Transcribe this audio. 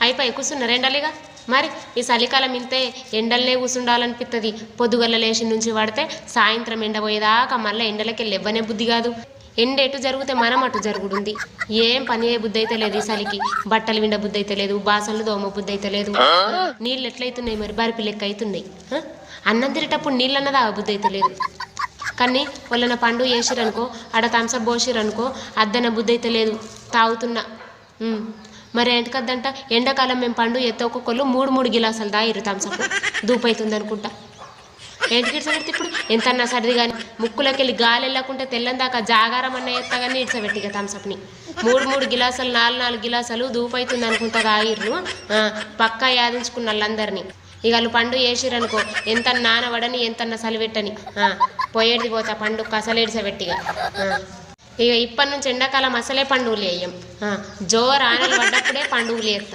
అయిపోయి కూర్చున్నారు ఎండలిగా. మరి ఈ చలికాలం ఇంతే ఎండలనే కూర్చుండాలనిపిస్తుంది. పొద్దుగల్ల లేచి నుంచి పడితే సాయంత్రం ఎండ పోయేదాకా మళ్ళీ ఎండలకి ఇవ్వనే బుద్ధి కాదు. ఎండ ఎటు జరిగితే మనం అటు జరుగుతుంది. ఏం పని అయ్యే బుద్ధి అయితే లేదు. ఈ చలికి బట్టలు విండ బుద్ధి అయితే లేదు, బాసనలు దోమ బుద్ధి అయితే లేదు. నీళ్ళు ఎట్లయితున్నాయి మరి, బరిపి లెక్క అవుతున్నాయి. అన్నం తినేటప్పుడు నీళ్ళు అన్నది ఆ బుద్ధి అయితే లేదు. కానీ వాళ్ళన పండు వేసిరనుకో, ఆడ థమ్సప్ పోసిరనుకో అద్దన బుద్ధి అయితే లేదు, తాగుతున్నా. మరి ఎంతకద్దంట, ఎండాకాలం మేము పండు ఎత్త ఒక్కొక్కళ్ళు 3 గిలాసాలు తాగిరు థమ్సప్. దూపైతుంది అనుకుంటా. ఏంటికి ఇడ్చబెడితే ఇప్పుడు ఎంతన్నా సర్ది కానీ ముక్కులోకి వెళ్ళి గాలి వెళ్ళకుంటే తెల్లని దాకా జాగారం అన్న ఎత్తా కానీ ఇడ్చబెట్టి ఇక థమ్సప్ని 3 గిలాసాలు 4 గిలాసాలు దూపైతుంది అనుకుంటా తాగిర్రు. పక్కా యాదించుకున్న వాళ్ళందరినీ. ఇక వాళ్ళు పండు వేసిరనుకో ఎంత నానవడని ఎంతన్నా సలిపెట్టని పోయేది పోతా పండు కసలేడ్చబెట్టిగా. ఇక ఇప్పటి నుంచి ఎండాకాలం అసలే పండుగలు వేయం. జోరు ఆనలు పడ్డప్పుడే పండుగలు వేస్తాం.